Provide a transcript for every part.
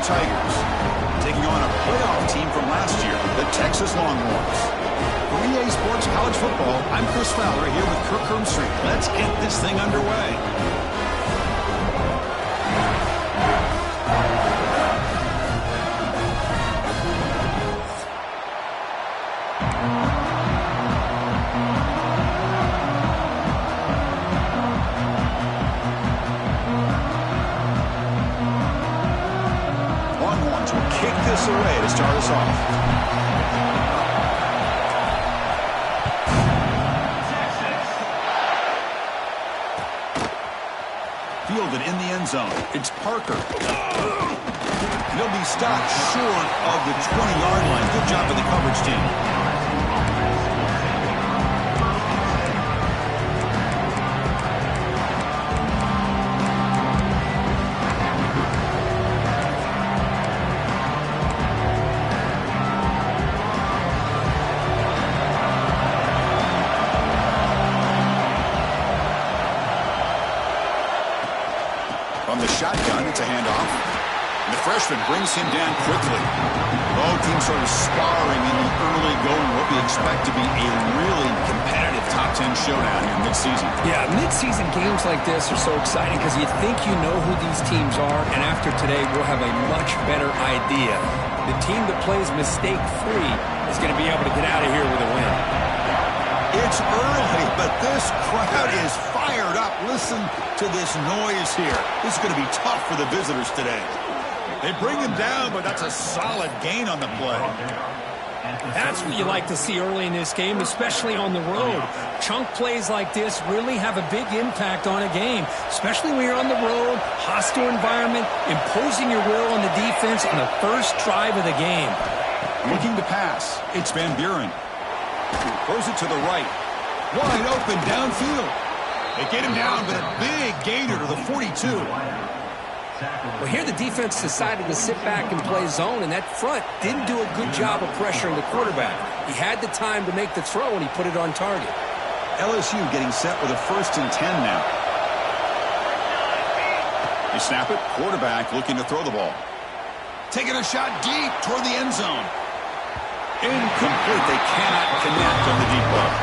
Tigers, taking on a playoff team from last year, the Texas Longhorns. For EA Sports College Football, I'm Chris Fowler here with Kirk Hermstreet. Let's get this thing underway. Longhorns will kick this away to start us off. Fielded in the end zone. It's Parker. He'll be stopped short of the 20-yard line. Good job by the coverage team. From the shotgun, it's a handoff. And the freshman brings him down quickly. Both teams sort of sparring in the early going. What we expect to be a really competitive top 10 showdown here mid-season. Yeah, mid-season games like this are so exciting because you think you know who these teams are, and after today, we'll have a much better idea. The team that plays mistake-free is going to be able to get out of here with a win. It's early, but this crowd is fired up. Listen to this noise here. This is going to be tough for the visitors today. They bring him down, but that's a solid gain on the play. That's what you like to see early in this game, especially on the road. Chunk plays like this really have a big impact on a game, especially when you're on the road, hostile environment, imposing your will on the defense on the first drive of the game. Looking to pass. It's Van Buren. Throws it to the right. Wide open downfield. They get him down, but a big gainer to the 42. Well, here the defense decided to sit back and play zone, and that front didn't do a good job of pressuring the quarterback. He had the time to make the throw, and he put it on target. LSU getting set with a 1st and 10 now. They snap it. Quarterback looking to throw the ball. Taking a shot deep toward the end zone. Incomplete. They cannot connect on the deep ball.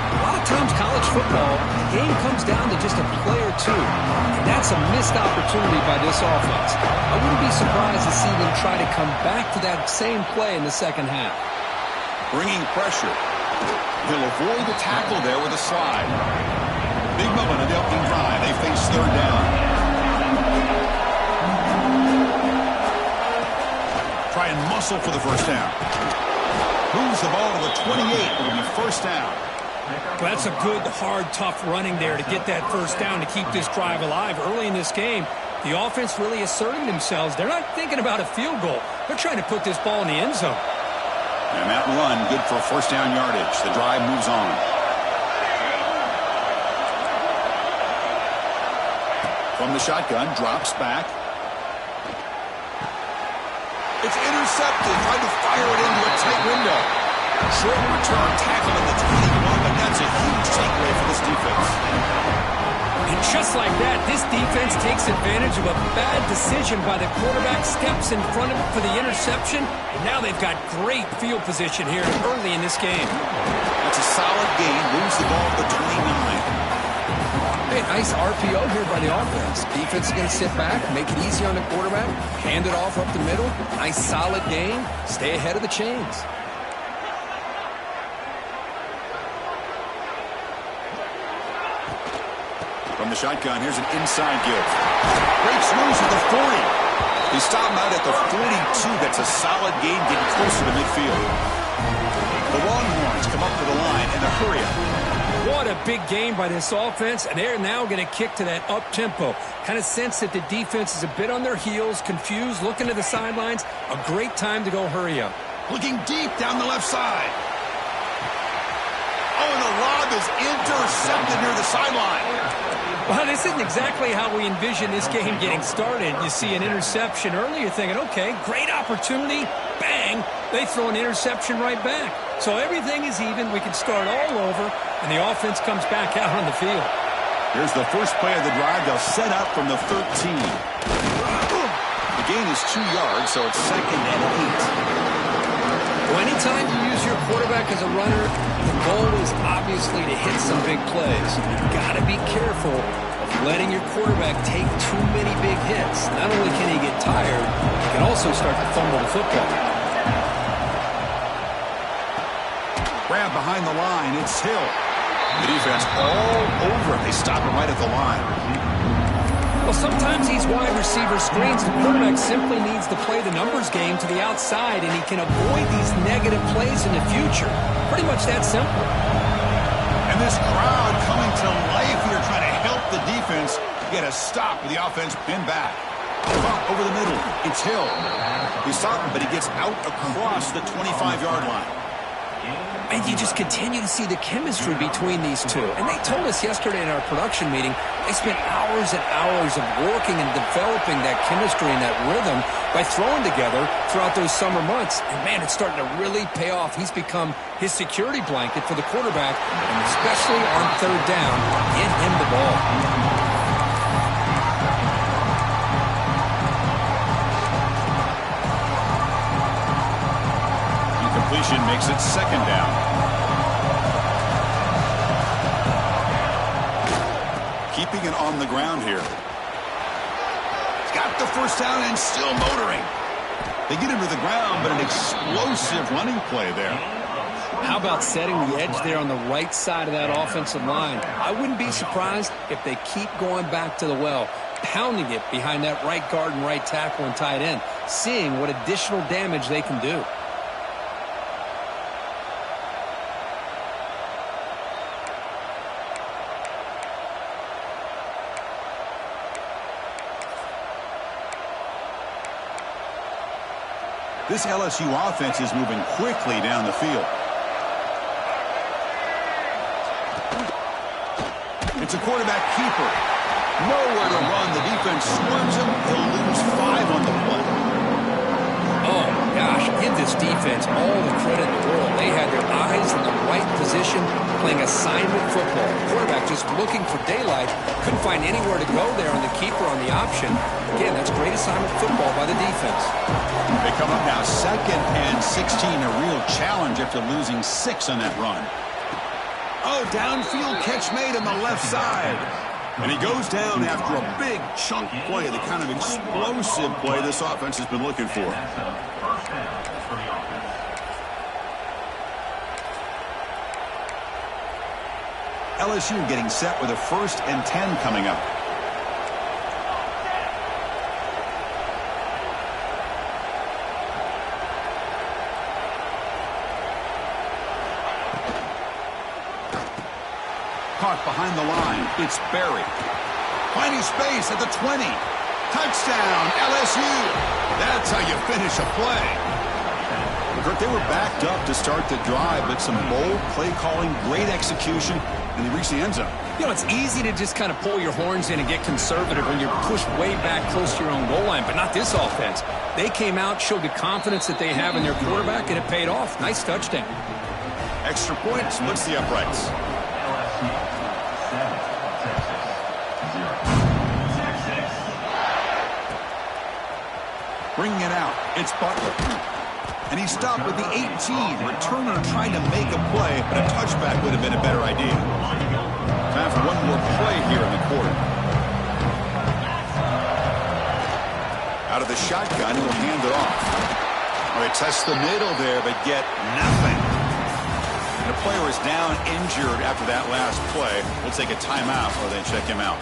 A lot of times college football, the game comes down to just a play or two. And that's a missed opportunity by this offense. I wouldn't be surprised to see them try to come back to that same play in the second half. Bringing pressure. He'll avoid the tackle there with a slide. Big moment on the opening drive. They face 3rd down. Try and muscle for the first down. Moves the ball to the 28. It'll be 1st down. Well, that's a good, hard, tough running there to get that 1st down to keep this drive alive. Early in this game, the offense really asserting themselves. They're not thinking about a field goal. They're trying to put this ball in the end zone. And that run, good for 1st down yardage. The drive moves on. From the shotgun, drops back. It's intercepted. Tried to fire it into a tight window. Short return, tackle in the 21, but that's a huge takeaway for this defense. And just like that, this defense takes advantage of a bad decision by the quarterback, steps in front of it for the interception, and now they've got great field position here early in this game. That's a solid gain. Moves the ball to the 29. Hey, nice RPO here by the offense. Defense is going to sit back, make it easy on the quarterback, hand it off up the middle. Nice solid gain. Stay ahead of the chains. From the shotgun, here's an inside give. Breaks loose at the 40. He stopped him out at the 42. That's a solid gain, getting closer to midfield. The Longhorns come up to the line in a hurry up. What a big game by this offense, and they're now going to kick to that up-tempo. Kind of sense that the defense is a bit on their heels, confused, looking to the sidelines. A great time to go hurry up. Looking deep down the left side. Oh, and the lob is intercepted near the sideline. Well, this isn't exactly how we envision this game getting started. You see an interception early, you're thinking, okay, great opportunity, bang, they throw an interception right back. So everything is even, we can start all over, and the offense comes back out on the field. Here's the first play of the drive. They'll set up from the 13. The gain is 2 yards, so it's 2nd and 8. Well, anytime you use your quarterback as a runner, the goal is obviously to hit some big plays. You've got to be careful of letting your quarterback take too many big hits. Not only can he get tired, he can also start to fumble the football. Grab behind the line. It's Hill. The defense all over it. They stop him right at the line. Well, sometimes these wide receiver screens, the quarterback simply needs to play the numbers game to the outside, and he can avoid these negative plays in the future. Pretty much that simple. And this crowd coming to life here, trying to help the defense get a stop with the offense pinned back. Caught over the middle. It's Hill. He's stopping, but he gets out across the 25-yard line. And you just continue to see the chemistry between these two. And they told us yesterday in our production meeting, they spent hours and hours of working and developing that chemistry and that rhythm by throwing together throughout those summer months. And, man, it's starting to really pay off. He's become his security blanket for the quarterback, and especially on 3rd down, get him the ball. Completion makes it 2nd down. Keeping it on the ground here. He's got the 1st down and still motoring. They get him to the ground, but an explosive running play there. How about setting the edge there on the right side of that offensive line? I wouldn't be surprised if they keep going back to the well, pounding it behind that right guard and right tackle and tight end, seeing what additional damage they can do. This LSU offense is moving quickly down the field. It's a quarterback keeper. Nowhere to run. The defense swarms him. He'll lose 5 on the play. Oh, gosh, give this defense all the credit in the world. They had their eyes in the right position, playing assignment football. The quarterback just looking for daylight. Couldn't find anywhere to go there on the keeper on the option. Again, that's great assignment football by the defense. They come up now 2nd and 16, a real challenge after losing 6 on that run. Oh, downfield catch made on the left side. And he goes down after a big chunk play, the kind of explosive play this offense has been looking for. LSU getting set with a 1st and 10 coming up. Caught behind the line. It's Barry. Finding space at the 20. Touchdown, LSU. That's how you finish a play. Kurt, they were backed up to start the drive, but some bold play calling, great execution, and they reached the end zone. You know, it's easy to just kind of pull your horns in and get conservative when you're pushed way back close to your own goal line, but not this offense. They came out, showed the confidence that they have in their quarterback, and it paid off. Nice touchdown. Extra point splits the uprights. Bringing it out, it's Butler. And he stopped with the 18. Returner trying to make a play, but a touchback would have been a better idea. Time for one more play here in the quarter. Out of the shotgun, he'll hand it off. All right, test the middle there, but get nothing. And the player is down injured after that last play. We'll take a timeout or they check him out.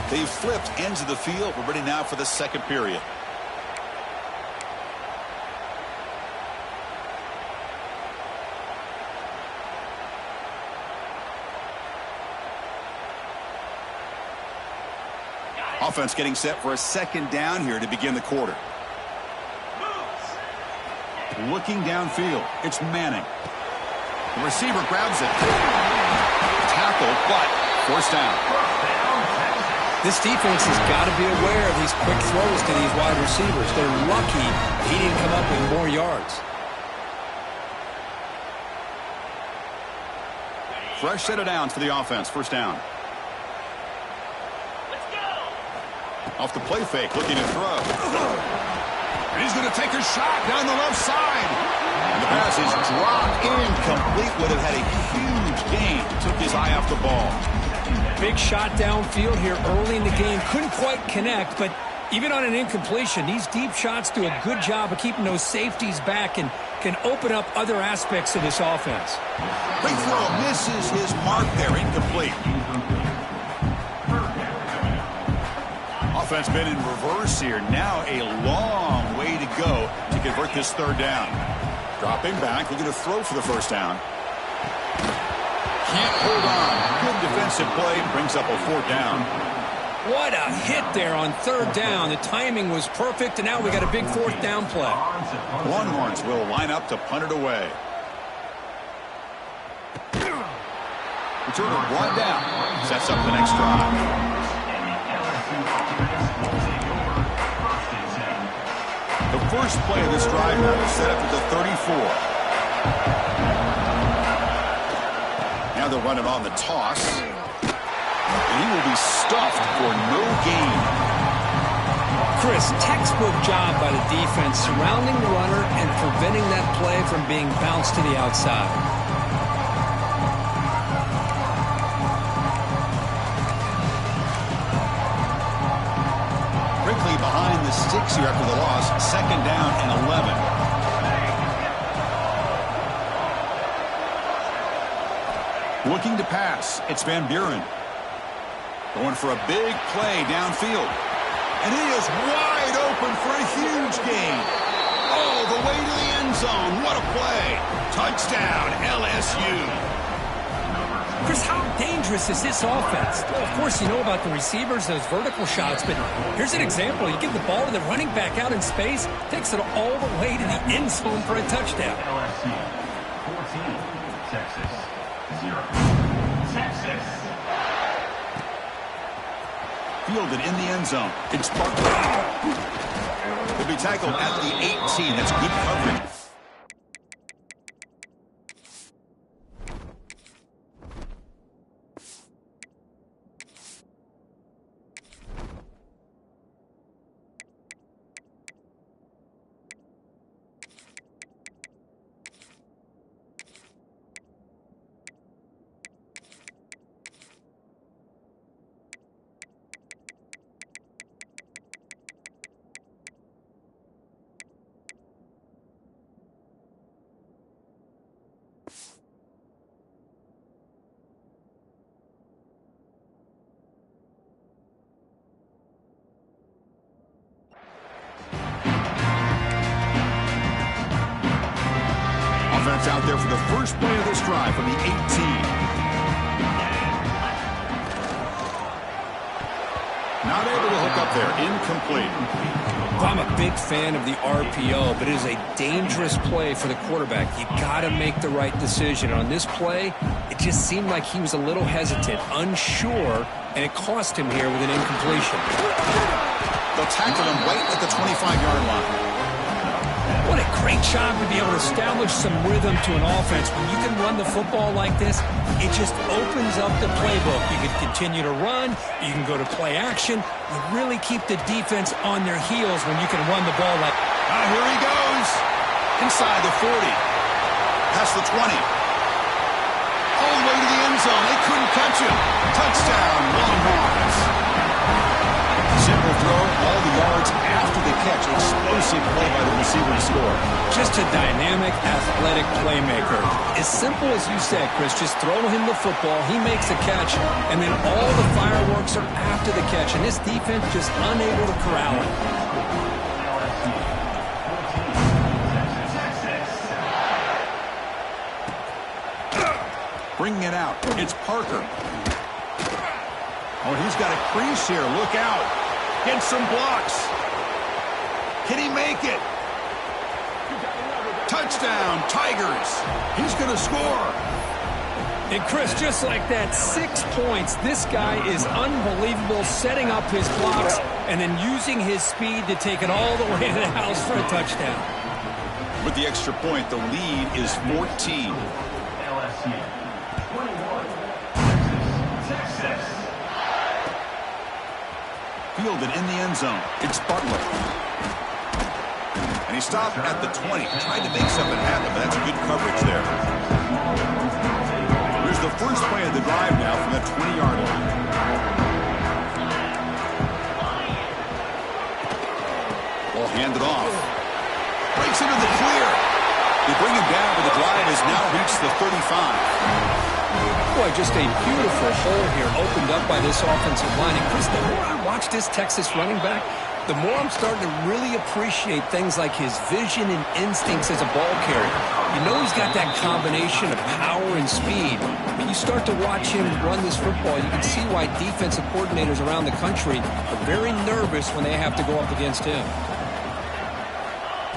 They've flipped ends of the field. We're ready now for the 2nd period. Offense getting set for a 2nd down here to begin the quarter. Looking downfield, it's Manning. The receiver grabs it. Tackle, but 1st down. This defense has got to be aware of these quick throws to these wide receivers. They're lucky he didn't come up with more yards. Fresh set of downs for the offense. 1st down. Off the play fake, looking to throw. And he's going to take a shot down the left side. And the pass is dropped. Incomplete. Would have had a huge gain. Took his eye off the ball. Big shot downfield here early in the game. Couldn't quite connect, but even on an incompletion, these deep shots do a good job of keeping those safeties back and can open up other aspects of this offense. Big throw misses his mark there. Incomplete. Offense been in reverse here. Now a long way to go to convert this third down. Dropping back, looking to throw for the first down. Can't hold on. Good defensive play, brings up a fourth down. What a hit there on third down. The timing was perfect, and now we got a big fourth down play. Longhorns will line up to punt it away. Returner brought down. Sets up the next drive. The first play of this drive now is set up at the 34. Now they'll run it on the toss. And he will be stuffed for no gain. Chris, textbook job by the defense surrounding the runner and preventing that play from being bounced to the outside. Quickly behind the sticks here after the loss. Second down and 11. Looking to pass. It's Van Buren. Going for a big play downfield. And he is wide open for a huge gain. All the way to the end zone. What a play. Touchdown, LSU. Chris, how dangerous is this offense? Well, of course, you know about the receivers, those vertical shots, but here's an example. You give the ball to the running back out in space, takes it all the way to the end zone for a touchdown. LSU 14, Texas 0. Texas. Fielded in the end zone. It's Barkley. Will be tackled at the 18. That's good coverage. Offense out there for the first play of this drive from the 18. Not able to hook up there. Incomplete. I'm a big fan of the RPO, but it is a dangerous play for the quarterback. You got to make the right decision. On this play, it just seemed like he was a little hesitant, unsure, and it cost him here with an incompletion. They'll tackle him right at the 25-yard line. What a great job to be able to establish some rhythm to an offense. When you can run the football like this, it just opens up the playbook. You can continue to run. You can go to play action. You really keep the defense on their heels when you can run the ball like... Here he goes. Inside the 40. Past the 20. All the way to the end zone. They couldn't catch him. Touchdown, Longhorns. Simple throw, all the yards after the catch. Explosive play by the receiver to score. Just a dynamic, athletic playmaker. As simple as you said, Chris, just throw him the football, he makes a catch, and then all the fireworks are after the catch, and this defense just unable to corral him. Bringing it out. It's Parker. Oh, he's got a crease here. Look out. Gets some blocks. Can he make it? Touchdown, Tigers. He's going to score. And Chris, just like that, 6 points. This guy is unbelievable, setting up his blocks and then using his speed to take it all the way to the house for a touchdown. With the extra point, the lead is 14. LSU 21, Texas. Fielded in the end zone. It's Butler. And he stopped at the 20. Tried to make something happen, but that's good coverage there. Here's the first play of the drive now from the 20-yard line. Ball handed off. Breaks into the clear. They bring him down, but the drive has now reached the 35. Boy, just a beautiful hole here opened up by this offensive line. And Chris, the more I watch this Texas running back, the more I'm starting to really appreciate things like his vision and instincts as a ball carrier. You know he's got that combination of power and speed. When you start to watch him run this football, you can see why defensive coordinators around the country are very nervous when they have to go up against him.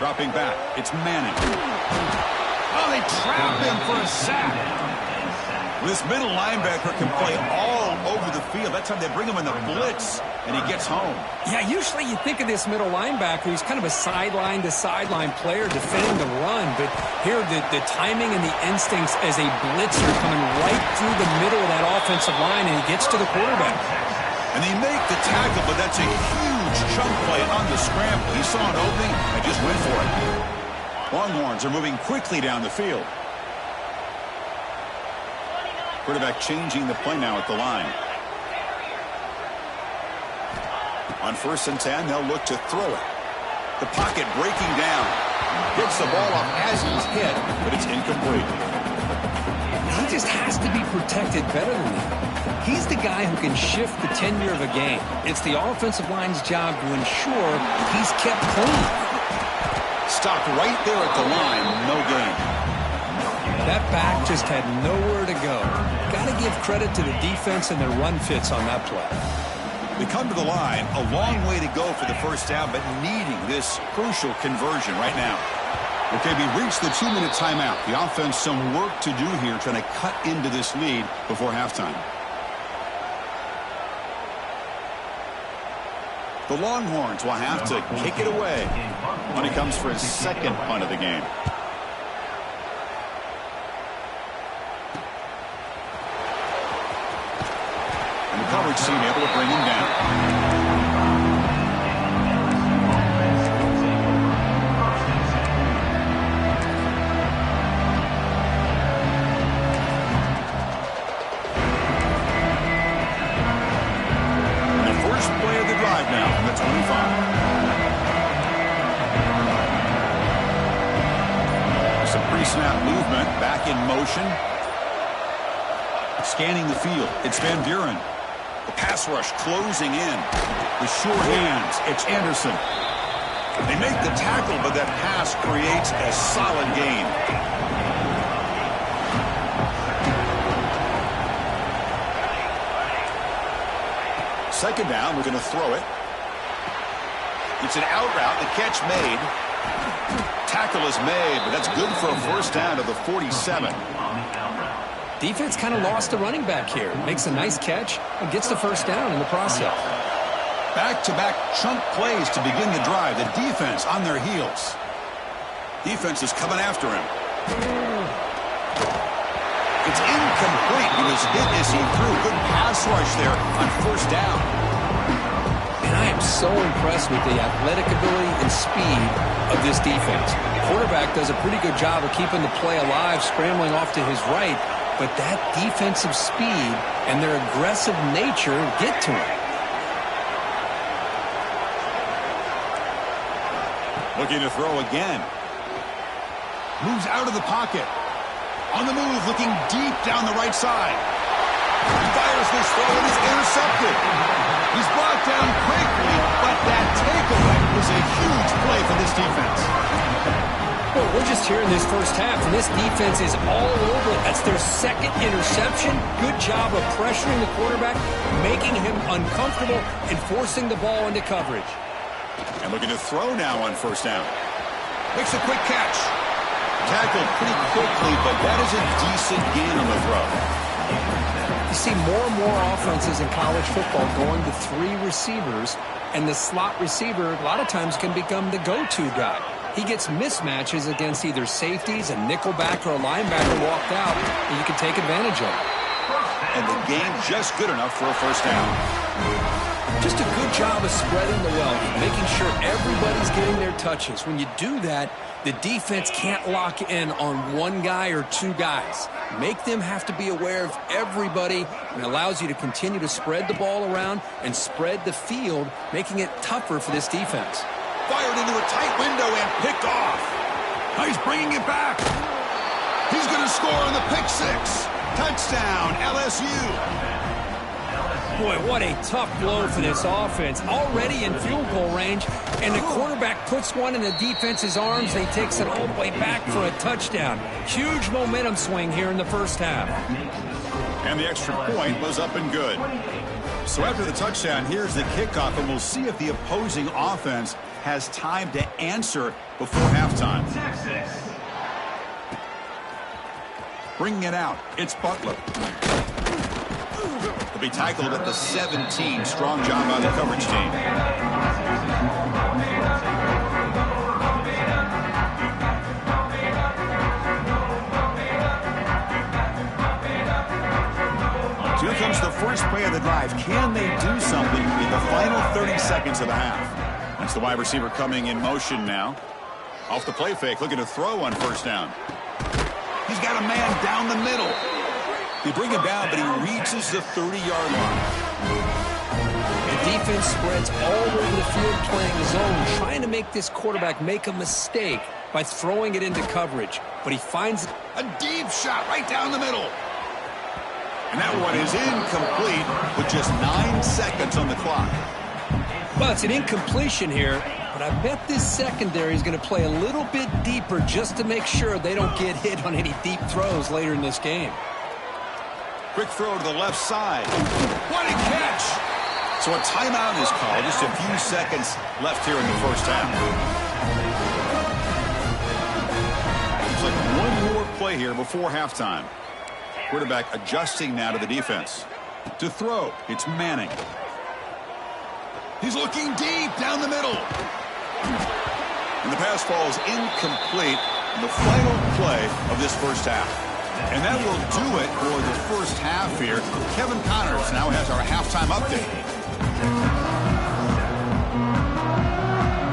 Dropping back, it's Manning. Oh, they trap him for a sack. This middle linebacker can play all over the field. That time they bring him in the blitz, and he gets home. Yeah, usually you think of this middle linebacker, he's kind of a sideline-to-sideline player defending the run, but here the timing and the instincts as a blitzer coming right through the middle of that offensive line, and he gets to the quarterback. And they make the tackle, but that's a huge chunk play on the scramble. He saw an opening and just went for it. Longhorns are moving quickly down the field. Quarterback changing the play now at the line. On 1st and 10, they'll look to throw it. The pocket breaking down. Gets the ball off as he's hit, but it's incomplete. He just has to be protected better than that. He's the guy who can shift the tenure of a game. It's the offensive line's job to ensure he's kept clean. Stopped right there at the line, no gain. That back just had nowhere to go. Got to give credit to the defense and their run fits on that play. They come to the line, a long way to go for the first down, but needing this crucial conversion right now. Okay, we reached the 2-minute timeout. The offense some work to do here, trying to cut into this lead before halftime. The Longhorns will have to kick it away when it comes for his second punt of the game. And the coverage team able to bring him down. Now from the 25. Some pre-snap movement, back in motion. Scanning the field, it's Van Buren. The pass rush closing in. The sure hands, it's Anderson. They make the tackle, but that pass creates a solid gain. Second down, we're going to throw it. It's an out route, the catch made. Tackle is made, but that's good for a first down to the 47. Defense kind of lost the running back here. Makes a nice catch and gets the first down in the process. Back-to-back chunk plays to begin the drive. The defense on their heels. Defense is coming after him. It's incomplete. He was hit as he threw. Good pass rush there on first down. And I am so impressed with the athletic ability and speed of this defense. The quarterback does a pretty good job of keeping the play alive, scrambling off to his right. But that defensive speed and their aggressive nature get to him. Looking to throw again. Moves out of the pocket. On the move, looking deep down the right side. He fires this throw and is intercepted. He's brought down quickly, but that takeaway is a huge play for this defense. Well, we're just here in this first half, and this defense is all over it. That's their second interception. Good job of pressuring the quarterback, making him uncomfortable, and forcing the ball into coverage. And looking to throw now on first down. Makes a quick catch. Tackled pretty quickly, but that is a decent gain on the throw. You see more and more offenses in college football going to 3 receivers, and the slot receiver a lot of times can become the go-to guy. He gets mismatches against either safeties, a nickelback, or a linebacker walked out, and you can take advantage of it. And the game just good enough for a first down. Just a good job of spreading the wealth, making sure everybody's getting their touches. When you do that, the defense can't lock in on one guy or two guys. Make them have to be aware of everybody, and allows you to continue to spread the ball around and spread the field, making it tougher for this defense. Fired into a tight window and picked off. He's bringing it back. He's going to score on the pick six. Touchdown, LSU. Boy, what a tough blow for this offense. Already in field goal range, and the quarterback puts one in the defense's arms, and he takes it all the way back for a touchdown. Huge momentum swing here in the first half. And the extra point was up and good. So after the touchdown, here's the kickoff, and we'll see if the opposing offense has time to answer before halftime. Bringing it out, it's Butler. He'll be tackled at the 17. Strong job by the coverage team. So here comes the first play of the drive. Can they do something in the final 30 seconds of the half? That's the wide receiver coming in motion now. Off the play fake, looking to throw on first down. He's got a man down the middle. They bring him down, but he reaches the 30-yard line. The defense spreads all over the field playing zone, trying to make this quarterback make a mistake by throwing it into coverage. But he finds a deep shot right down the middle. And that one is incomplete with just 9 seconds on the clock. Well, it's an incompletion here, but I bet this secondary is going to play a little bit deeper just to make sure they don't get hit on any deep throws later in this game. Quick throw to the left side. What a catch! So a timeout is called. Just a few seconds left here in the first half. Looks like one more play here before halftime. Quarterback adjusting now to the defense. To throw, it's Manning. He's looking deep down the middle. And the pass falls incomplete in the final play of this first half. And that will do it for the first half here. Kevin Connors now has our halftime update.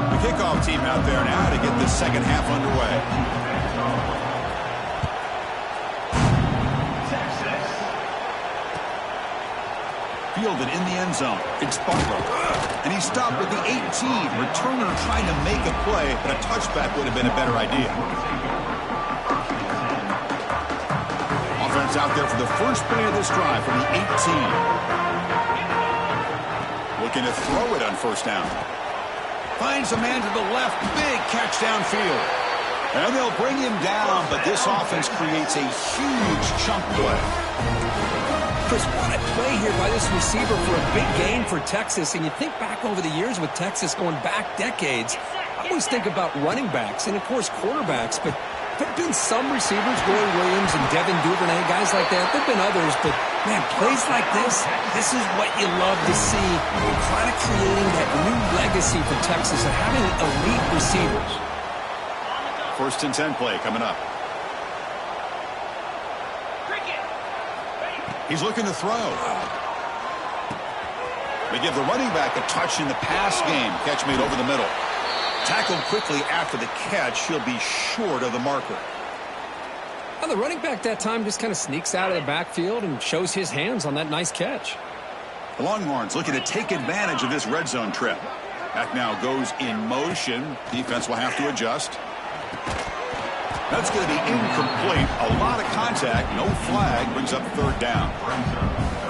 The kickoff team out there now to get this second half underway. Fielded in the end zone. It's Butler. And he stopped at the 18. Returner trying to make a play, but a touchback would have been a better idea. Offense out there for the first play of this drive from the 18. Looking to throw it on first down. Finds a man to the left. Big catch downfield. And they'll bring him down, but this offense creates a huge chunk play. Chris, what a play here by this receiver for a big gain for Texas. And you think back over the years with Texas going back decades, I always think about running backs and, of course, quarterbacks. But there have been some receivers, Roy Williams and Devin Duvernay, guys like that. There have been others. But, man, plays like this is what you love to see. We're kind of creating that new legacy for Texas of having elite receivers. 1st and 10 play coming up. He's looking to throw. They give the running back a touch in the pass game. Catch made over the middle. Tackled quickly after the catch. He'll be short of the marker. Well, the running back that time just kind of sneaks out of the backfield and shows his hands on that nice catch. The Longhorns looking to take advantage of this red zone trip. Back now goes in motion. Defense will have to adjust. That's going to be incomplete. A lot of contact. No flag. Brings up 3rd down.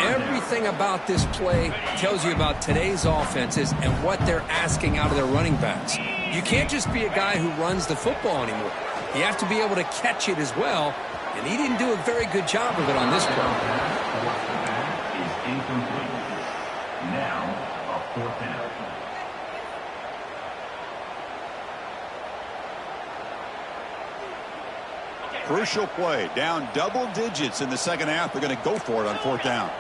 Everything about this play tells you about today's offenses and what they're asking out of their running backs. You can't just be a guy who runs the football anymore. You have to be able to catch it as well, and he didn't do a very good job of it on this play. Is incomplete. Now, a 4th down. Crucial play. Down double digits in the second half. They're going to go for it on 4th down.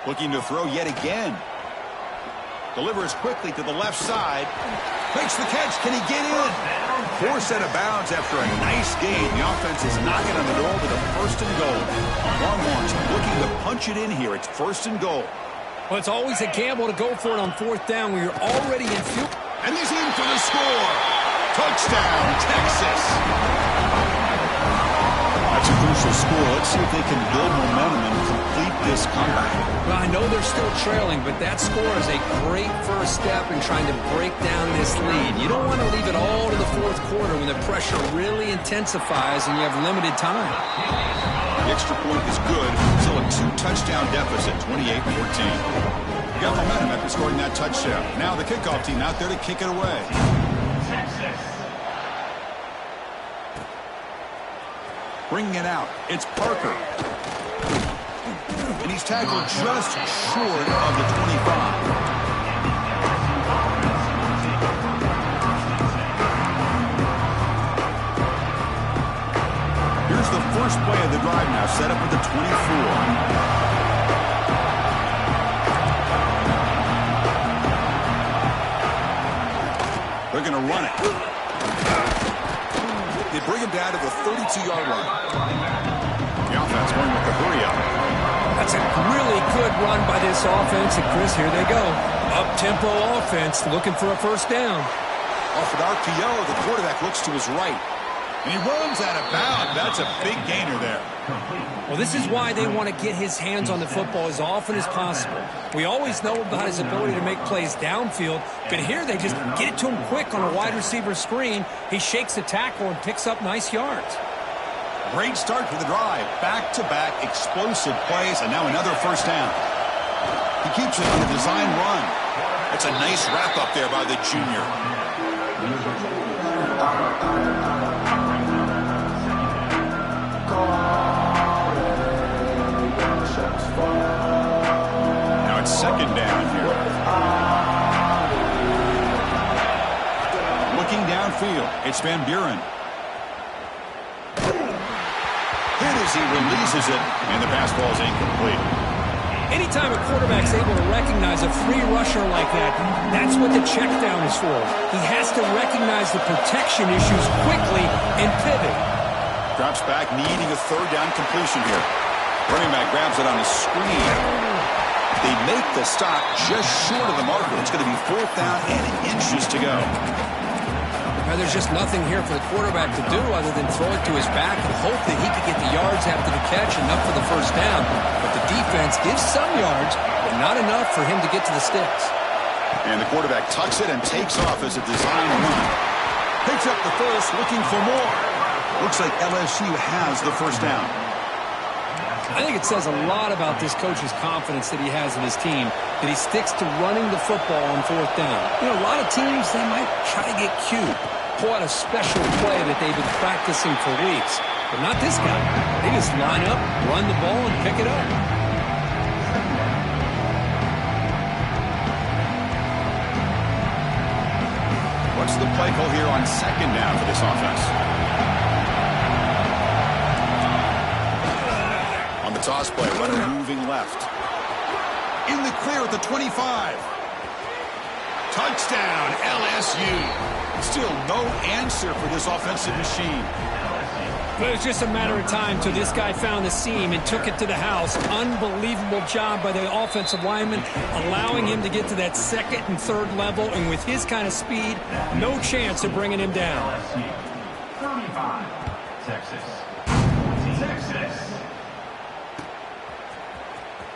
Looking to throw yet again. Delivers quickly to the left side. Makes the catch. Can he get in? Forced out of bounds after a nice gain. The offense is knocking on the door with a 1st and goal. Longhorns looking to punch it in here. It's 1st and goal. Well, it's always a gamble to go for it on 4th down when you're already in field. And he's in for the score. Touchdown, Texas. That's a crucial score. Let's see if they can build momentum and complete this comeback. Well, I know they're still trailing, but that score is a great first step in trying to break down this lead. You don't want to leave it all to the 4th quarter when the pressure really intensifies and you have limited time. The extra point is good. Still a 2-touchdown deficit, 28-14. You got momentum after scoring that touchdown. Now the kickoff team out there to kick it away. Bringing it out. It's Parker. And he's tackled just short of the 25. Here's the first play of the drive now, set up at the 24. They're going to run it. They bring him down to the 32-yard line. The offense going with the hurry-up. That's a really good run by this offense. And, Chris, here they go. Up-tempo offense looking for a 1st down. Off an RPO, the quarterback looks to his right. And he runs out of bounds. That's a big gainer there. Well, this is why they want to get his hands on the football as often as possible. We always know about his ability to make plays downfield, but here they just get it to him quick on a wide receiver screen. He shakes the tackle and picks up nice yards. Great start for the drive. Back-to-back explosive plays, and now another 1st down. He keeps it on a design run. That's a nice wrap-up there by the junior. Now it's 2nd down here. Looking downfield, it's Van Buren. Hit as he releases it, and the pass ball is incomplete. Anytime a quarterback's able to recognize a free rusher like that, that's what the check down is for. He has to recognize the protection issues quickly and pivot. Drops back, needing a 3rd down completion here. Running back grabs it on the screen. They make the stop just short of the marker. It's going to be 4th down and inches to go. Now, there's just nothing here for the quarterback to do other than throw it to his back and hope that he could get the yards after the catch, enough for the 1st down. But the defense gives some yards, but not enough for him to get to the sticks. And the quarterback tucks it and takes off as a design run. Picks up the first, looking for more. Looks like LSU has the 1st down. I think it says a lot about this coach's confidence that he has in his team, that he sticks to running the football on 4th down. You know, a lot of teams, they might try to get cute, pull out a special play that they've been practicing for weeks. But not this guy. They just line up, run the ball, and pick it up. What's the play call here on 2nd down for this offense? On the toss play, runner moving left. In the clear at the 25. Touchdown, LSU. Still no answer for this offensive machine. But it was just a matter of time till this guy found the seam and took it to the house. Unbelievable job by the offensive lineman, allowing him to get to that 2nd and 3rd level. And with his kind of speed, no chance of bringing him down. 35, Texas.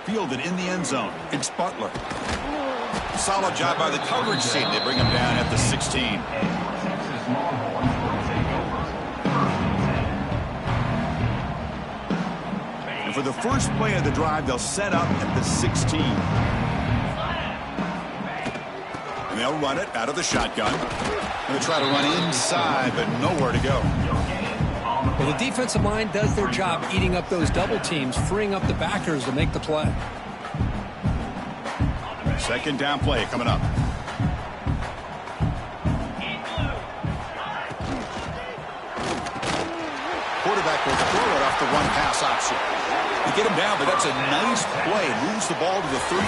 Fielded in the end zone. It's Butler. Solid job by the coverage team. They bring him down at the 16. And for the first play of the drive, they'll set up at the 16. And they'll run it out of the shotgun. And they try to run inside, but nowhere to go. Well, the defensive line does their job eating up those double teams, freeing up the backers to make the play. 2nd down play coming up. Quarterback will throw it off the run pass option. They get him down, but that's a nice play. Moves the ball to the 33.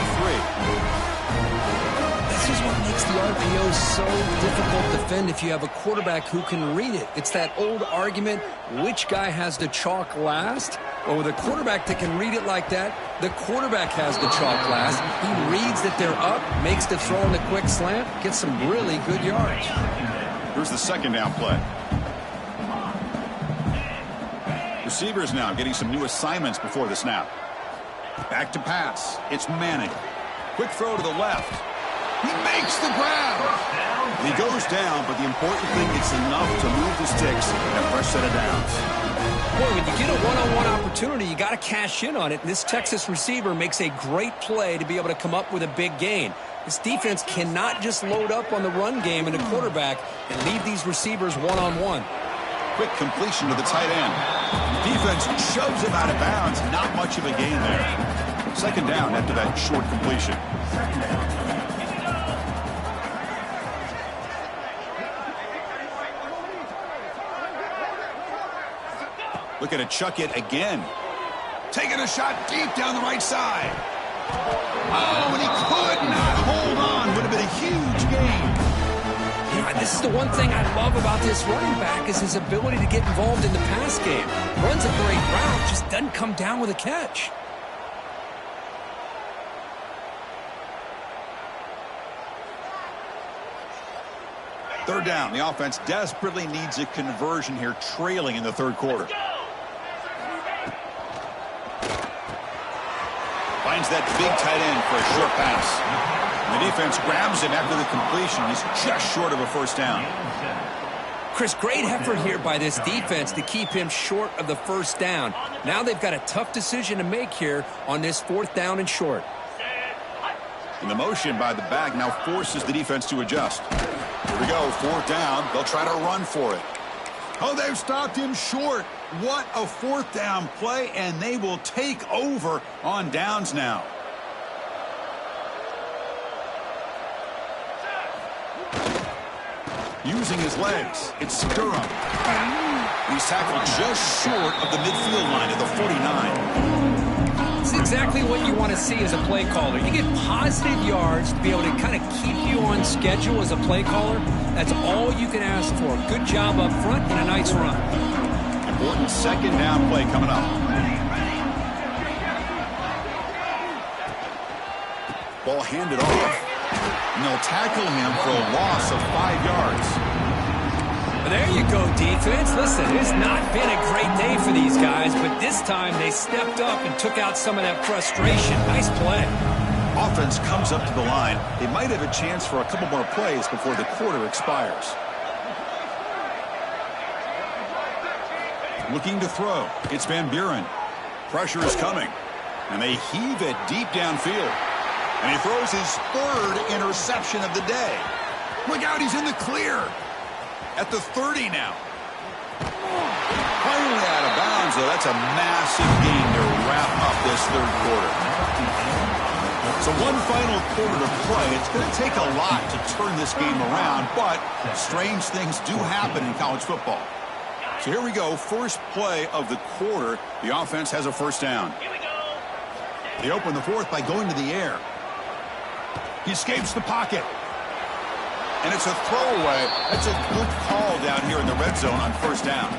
This is what makes the RPO so difficult to defend if you have a quarterback who can read it. It's that old argument, which guy has the chalk last? Well, with a quarterback that can read it like that, the quarterback has the chalk last. He reads that they're up, makes the throw in the quick slant, gets some really good yards. Here's the second down play. Receivers now getting some new assignments before the snap. Back to pass. It's Manning. Quick throw to the left. He makes the grab. He goes down, but the important thing is enough to move the sticks and a fresh set of downs. Boy, when you get a one-on-one opportunity, you got to cash in on it. And this Texas receiver makes a great play to be able to come up with a big gain. This defense cannot just load up on the run game and the quarterback and leave these receivers one-on-one. Quick completion to the tight end. Defense shoves him out of bounds. Not much of a gain there. Second down after that short completion. Looking to chuck it again. Taking a shot deep down the right side. Oh, and he could not hold on. Would have been a huge gain. Yeah, this is the one thing I love about this running back is his ability to get involved in the pass game. Runs a great route, just doesn't come down with a catch. Third down. The offense desperately needs a conversion here, trailing in the third quarter. Finds that big tight end for a short pass. And the defense grabs him after the completion. He's just short of a first down. Chris, great effort here by this defense to keep him short of the first down. Now they've got a tough decision to make here on this fourth down and short. And the motion by the back now forces the defense to adjust. Here we go, fourth down. They'll try to run for it. Oh, they've stopped him short. What a fourth down play, and they will take over on downs now. Using his legs, it's Durham. He's tackled just short of the midfield line at the 49. It's exactly what you want to see as a play caller. You get positive yards to be able to kind of keep you on schedule as a play caller. That's all you can ask for. Good job up front and a nice run. Important second down play coming up. Ball handed off. And they'll tackle him for a loss of 5 yards. There you go, defense. Listen, it has not been a great day for these guys, but this time they stepped up and took out some of that frustration. Nice play. Offense comes up to the line. They might have a chance for a couple more plays before the quarter expires. Looking to throw. It's Van Buren. Pressure is coming. And they heave it deep downfield. And he throws his third interception of the day. Look out, he's in the clear. At the 30 now. Finally out of bounds, though. That's a massive gain to wrap up this third quarter. So one final quarter to play. It's going to take a lot to turn this game around, but strange things do happen in college football. So here we go. First play of the quarter. The offense has a first down. They open the fourth by going to the air. He escapes the pocket. And it's a throwaway. That's a good call down here in the red zone on first down.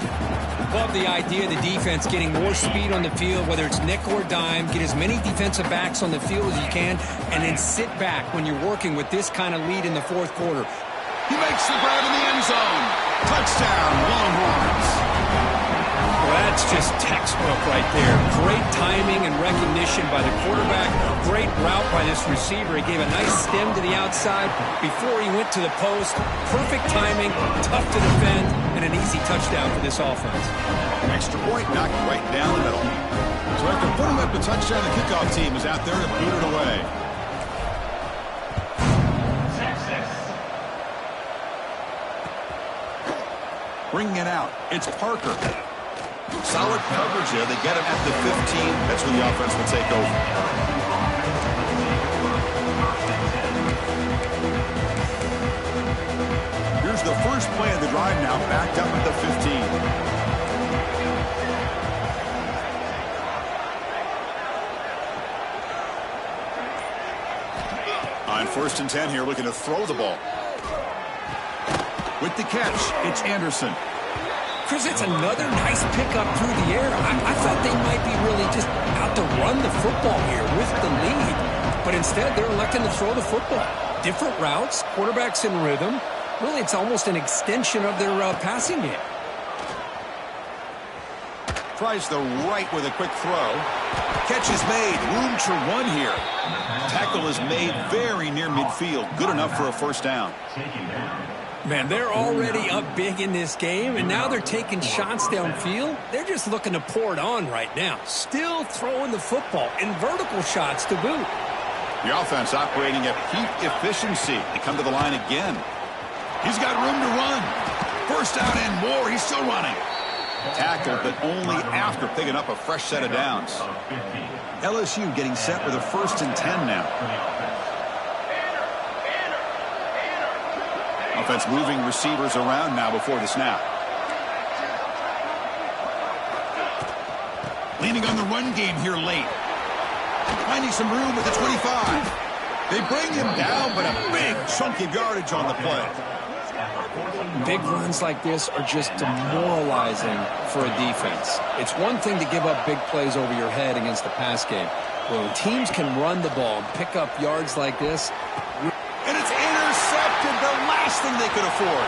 Love the idea of the defense getting more speed on the field, whether it's nickel or dime, get as many defensive backs on the field as you can, and then sit back when you're working with this kind of lead in the fourth quarter. He makes the grab in the end zone. Touchdown, Longhorns. Well, that's just textbook right there. Great timing and recognition by the quarterback. Great route by this receiver. He gave a nice stem to the outside before he went to the post. Perfect timing, tough to defend, and an easy touchdown for this offense. Extra point knocked right down the middle. So after putting up the touchdown, the kickoff team is out there to boot it away. Bringing it out, it's Parker. Solid coverage there. They get him at the 15. That's when the offense will take over. Here's the first play of the drive now, backed up at the 15. On 1st and 10 here, looking to throw the ball. With the catch, it's Anderson. Chris, it's another nice pickup through the air. I thought they might be really just out to run the football here with the lead. But instead, they're electing to throw the football. Different routes, quarterback's in rhythm. Really, it's almost an extension of their passing game. Tries the right with a quick throw. Catch is made. Room to run here. Tackle is made very near midfield. Good enough for a first down. Man, they're already up big in this game, and now they're taking shots downfield. They're just looking to pour it on right now. Still throwing the football and vertical shots to boot. The offense operating at peak efficiency. They come to the line again. He's got room to run. First down and more. He's still running. Tackled, but only after picking up a fresh set of downs. LSU getting set with a 1st and 10 now. Offense moving receivers around now before the snap. Leaning on the run game here late. Finding some room with the 25. They bring him down, but a big chunk of yardage on the play. Big runs like this are just demoralizing for a defense. It's one thing to give up big plays over your head against the pass game. When teams can run the ball and pick up yards like this. And it's intercepted, the last thing they could afford.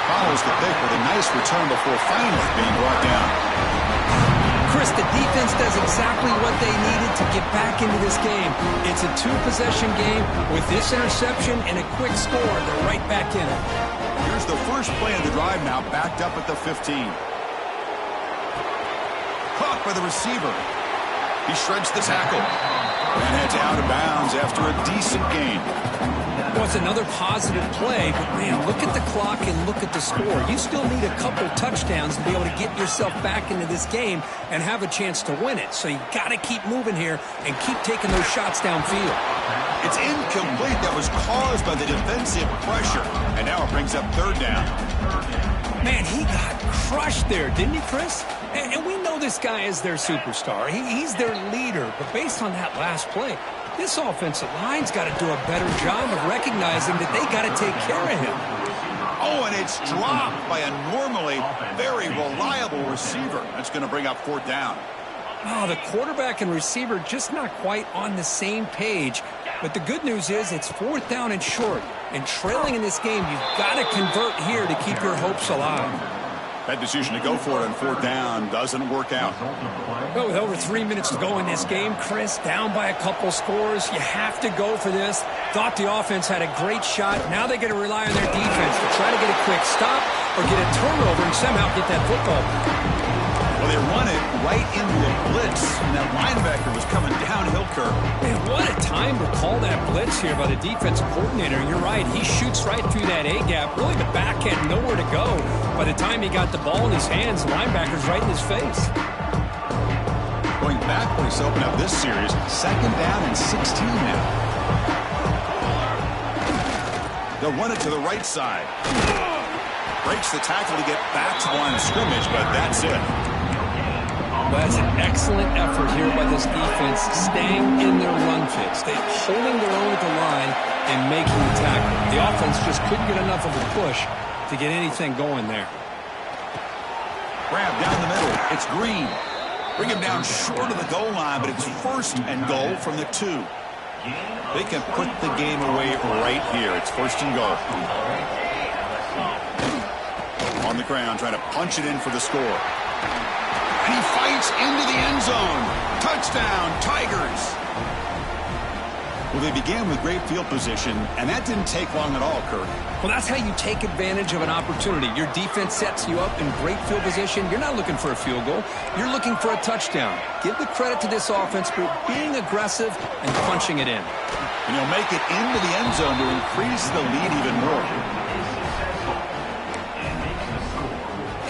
Follows the pick with a nice return before finally being brought down. Chris, the defense does exactly what they needed to get back into this game. It's a 2-possession game. With this interception and a quick score, they're right back in it. Here's the first play of the drive now, backed up at the 15. Caught by the receiver. He shreds the tackle. And heads out of bounds after a decent gain. Well, it's another positive play, but man, look at the clock and look at the score. You still need a couple touchdowns to be able to get yourself back into this game and have a chance to win it. So you got to keep moving here and keep taking those shots downfield. It's incomplete. That was caused by the defensive pressure. And now it brings up 3rd down. Man, he got crushed there, didn't he, Chris? And we know this guy is their superstar. He's their leader. But based on that last play, this offensive line's got to do a better job of recognizing that they got to take care of him. Oh, and it's dropped by a normally very reliable receiver. That's going to bring up 4th down. Oh, the quarterback and receiver just not quite on the same page. But the good news is it's 4th down and short. And trailing in this game, you've got to convert here to keep your hopes alive. That decision to go for it on 4th down doesn't work out. Well, with over 3 minutes to go in this game, Chris, down by a couple scores, you have to go for this. Thought the offense had a great shot. Now they got to rely on their defense to try to get a quick stop or get a turnover and somehow get that football. Well, they run it right into a blitz, and that linebacker was coming downhill, Kirk. Man, what a time to call that blitz here by the defensive coordinator. You're right. He shoots right through that A-gap. Really, the back had nowhere to go. By the time he got the ball in his hands, the linebacker's right in his face. Going backwards to open up this series, 2nd down and 16 now. They'll run it to the right side. Breaks the tackle to get back to line of scrimmage, but that's it. Well, that's an excellent effort here by this defense, staying in their run fits. They're holding their own at the line and making the tackle. The offense just couldn't get enough of a push to get anything going there. Grab down the middle. It's Green. Bring him down short of the goal line, but it's 1st and goal from the 2. They can put the game away right here. It's 1st and goal. On the ground, trying to punch it in for the score. And he fights into the end zone. Touchdown, Tigers. Well, they began with great field position, and that didn't take long at all, Kirk. Well, that's how you take advantage of an opportunity. Your defense sets you up in great field position. You're not looking for a field goal. You're looking for a touchdown. Give the credit to this offense for being aggressive and punching it in. And he'll make it into the end zone to increase the lead even more.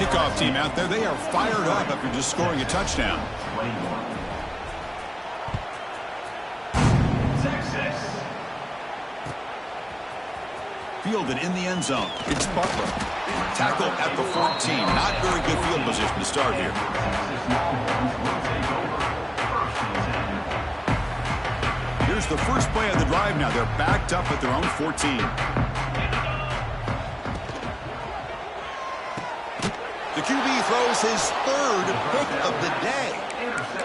Kickoff team out there, they are fired up after just scoring a touchdown. Fielded in the end zone. It's Butler. Tackle at the 14. Not very good field position to start here. Here's Here's the first play of the drive now. They're backed up at their own 14. The QB throws his third pick of the day.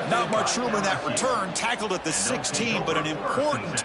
Not much room in that return. Tackled at the 16, but an important...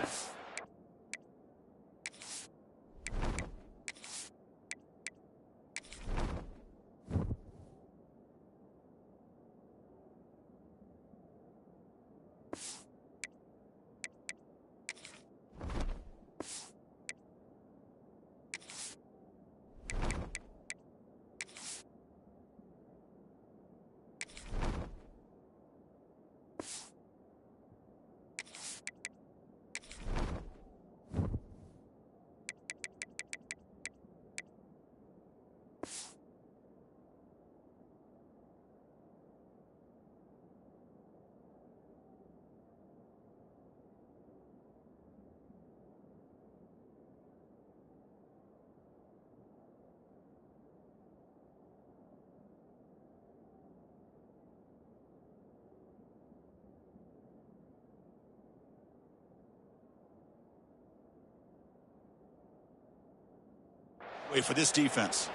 for this defense.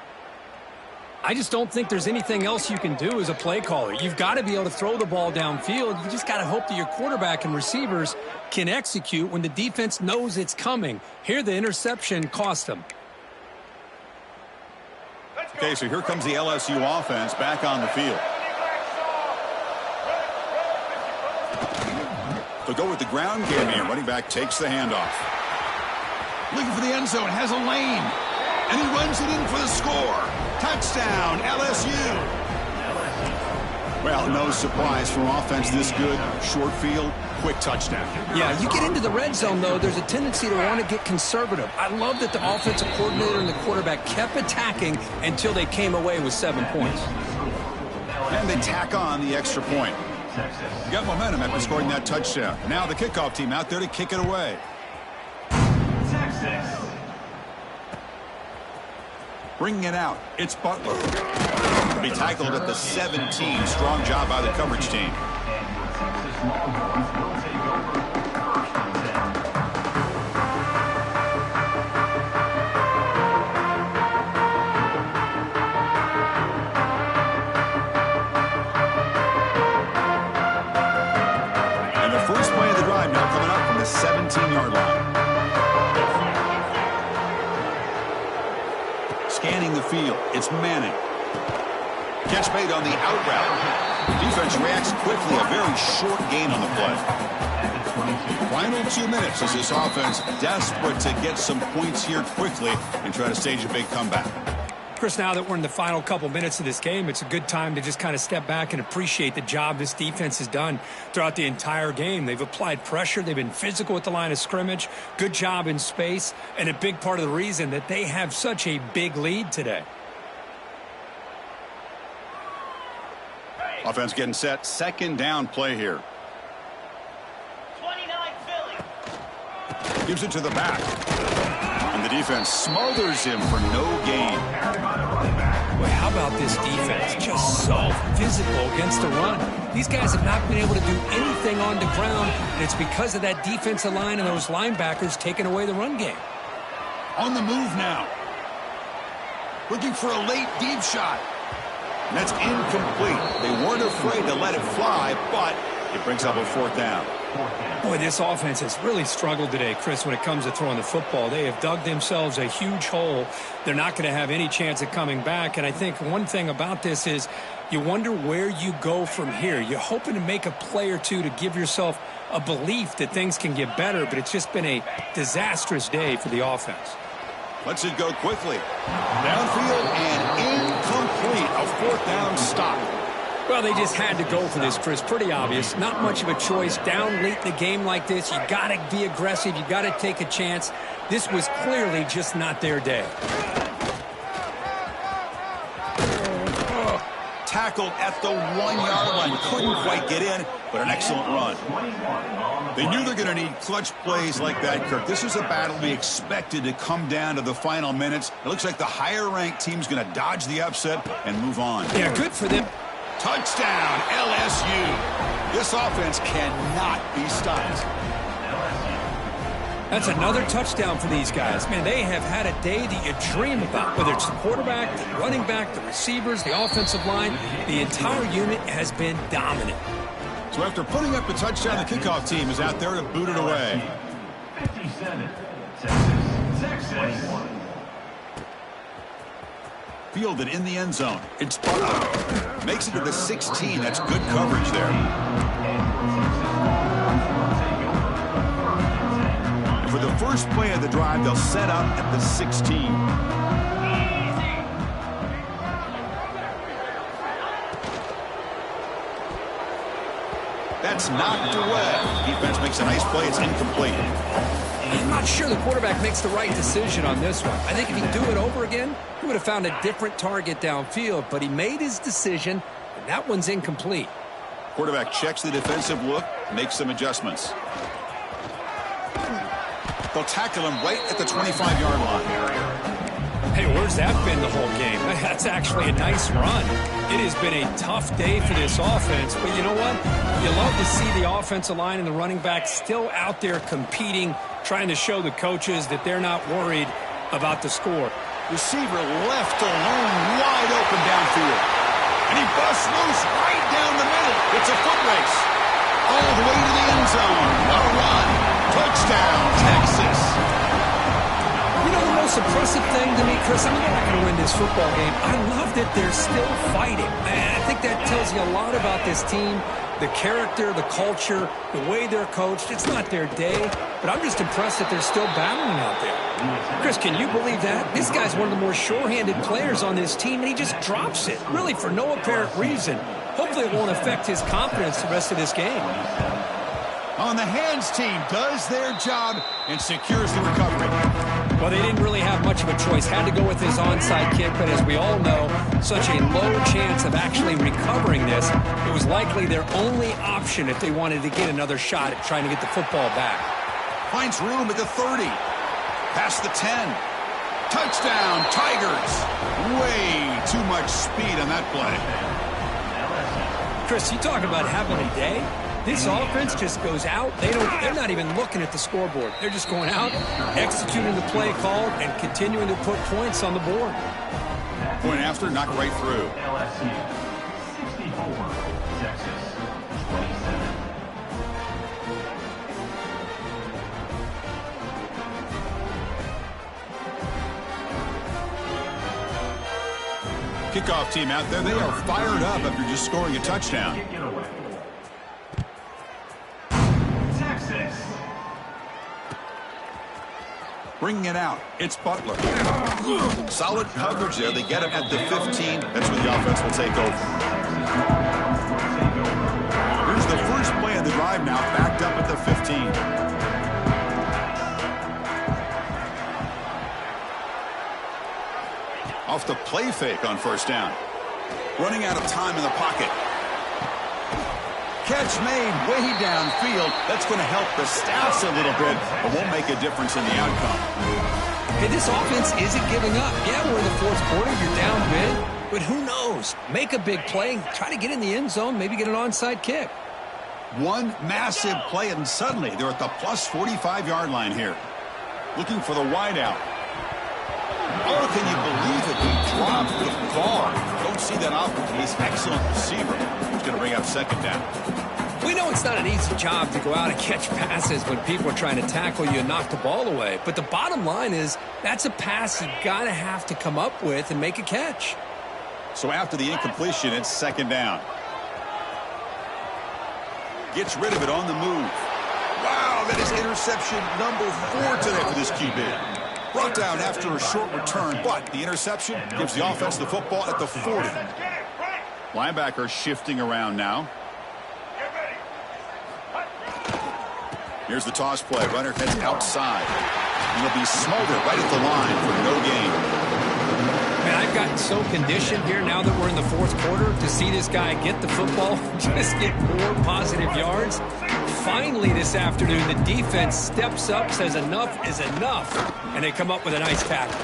I just don't think there's anything else you can do as a play caller. You've got to be able to throw the ball downfield. You just got to hope that your quarterback and receivers can execute when the defense knows it's coming. Here, the interception cost them. Okay, so here comes the LSU offense back on the field. They'll go with the ground game here. Running back takes the handoff. Looking for the end zone, has a lane. And he runs it in for the score. Touchdown, LSU. Well, no surprise for offense this good. Short field, quick touchdown. Yeah, you get into the red zone, though, there's a tendency to want to get conservative. I love that the offensive coordinator and the quarterback kept attacking until they came away with 7 points. And they tack on the extra point. You got momentum after scoring that touchdown. Now the kickoff team out there to kick it away. Texas. Bringing it out, it's Butler. He'll be tackled at the 17. Strong job by the coverage team. And the first play of the drive now coming up from the 17-yard line. Scanning the field, it's Manning. Catch made on the out route. Defense reacts quickly, a very short gain on the play. Final 2 minutes as this offense desperate to get some points here quickly and try to stage a big comeback. Chris, now that we're in the final couple minutes of this game, it's a good time to just kind of step back and appreciate the job this defense has done throughout the entire game. They've applied pressure. They've been physical at the line of scrimmage. Good job in space, and a big part of the reason that they have such a big lead today. Offense getting set. Second down play here. 29 Philly. Gives it to the back. And the defense smothers him for no gain. Boy, how about this defense? Just so physical against the run. These guys have not been able to do anything on the ground, and it's because of that defensive line and those linebackers taking away the run game. On the move now. Looking for a late deep shot. And that's incomplete. They weren't afraid to let it fly, but it brings up a fourth down. Boy, this offense has really struggled today, Chris, when it comes to throwing the football. They have dug themselves a huge hole. They're not going to have any chance of coming back. And I think one thing about this is you wonder where you go from here. You're hoping to make a play or two to give yourself a belief that things can get better, but it's just been a disastrous day for the offense. Lets it go quickly. Downfield and incomplete. A fourth down stop. Well, they just had to go for this, Chris. Pretty obvious. Not much of a choice. Down late in the game like this, you got to be aggressive. You got to take a chance. This was clearly just not their day. Tackled at the 1-yard line. Couldn't quite get in, but an excellent run. They knew they're going to need clutch plays like that, Kirk. This is a battle we expected to come down to the final minutes. It looks like the higher-ranked team's going to dodge the upset and move on. Yeah, good for them. Touchdown, LSU. This offense cannot be stopped. That's another touchdown for these guys. Man, they have had a day that you dream about, whether it's the quarterback, the running back, the receivers, the offensive line. The entire unit has been dominant. So after putting up the touchdown, the kickoff team is out there to boot it away. 57, Texas. Fielded in the end zone. It's Butler. Makes it to the 16. That's good coverage there. And for the first play of the drive, they'll set up at the 16. That's knocked away. Defense makes a nice play. It's incomplete. I'm not sure the quarterback makes the right decision on this one. I think if he'd do it over again, he would have found a different target downfield, but he made his decision, and that one's incomplete. Quarterback checks the defensive look, makes some adjustments. They'll tackle him right at the 25-yard line. Hey, where's that been the whole game? That's actually a nice run. It has been a tough day for this offense, but you know what? You love to see the offensive line and the running back still out there competing, trying to show the coaches that they're not worried about the score. Receiver left alone, wide open downfield. And he busts loose right down the middle. It's a foot race. All the way to the end zone. What a run. Touchdown, Texas. You know the most impressive thing to me, Chris, I mean, they're not going to win this football game. I love that they're still fighting. And I think that tells you a lot about this team, the character, the culture, the way they're coached. It's not their day, but I'm just impressed that they're still battling out there. Chris, can you believe that? This guy's one of the more sure-handed players on this team, and he just drops it, really for no apparent reason. Hopefully it won't affect his confidence the rest of this game. On the hands team does their job and secures the recovery. Well, they didn't really have much of a choice. Had to go with his onside kick, but as we all know, such a low chance of actually recovering this. It was likely their only option if they wanted to get another shot at trying to get the football back. Finds room at the 30. Past the 10. Touchdown, Tigers. Way too much speed on that play. Chris, you talk about having a day. This offense just goes out. They're not even looking at the scoreboard. They're just going out, executing the play called, and continuing to put points on the board. Point after, knocked right through. LSU 64, Texas 27. Kickoff team out there, they are fired up after just scoring a touchdown. Kick it away. Texas. Bringing it out, it's Butler. Solid coverage there. They get him at the 15. That's where the offense will take over. Here's the first play of the drive now, backed up at the 15. Off the play fake on first down. Running out of time in the pocket. Catch made way downfield. That's going to help the stats a little bit, but won't make a difference in the outcome. Hey, this offense isn't giving up. Yeah, we're in the fourth quarter. You're down big, but who knows? Make a big play. Try to get in the end zone. Maybe get an onside kick. One massive play, and suddenly they're at the plus 45-yard line here. Looking for the wideout. Oh, can you believe it? He dropped the ball. Don't see that often. He's an excellent receiver. He's going to bring up second down. We know it's not an easy job to go out and catch passes when people are trying to tackle you and knock the ball away. But the bottom line is that's a pass you got to have to come up with and make a catch. So after the incompletion, it's second down. Gets rid of it on the move. Wow, that is interception number 4 today for this QB. Brought down after a short return, but the interception gives the offense the football at the 40. Linebacker shifting around now. Here's the toss play. Runner heads outside. And he'll be smothered right at the line for no gain. Man, I've gotten so conditioned here now that we're in the fourth quarter to see this guy get the football, just get more positive yards. Finally this afternoon, the defense steps up, says enough is enough, and they come up with a nice tackle.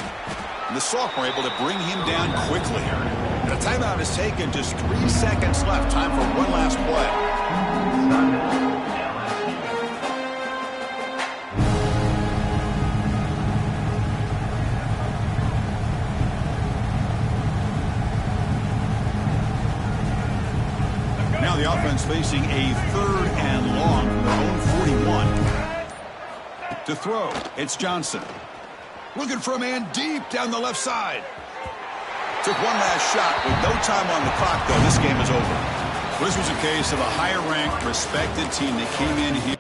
And the sophomore able to bring him down quickly. And a timeout is taken, just 3 seconds left. Time for one last play. the offense facing a 3rd and long from their own 41. To throw, it's Johnson. Looking for a man deep down the left side. Took one last shot with no time on the clock, though. This game is over. This was a case of a higher-ranked, respected team that came in here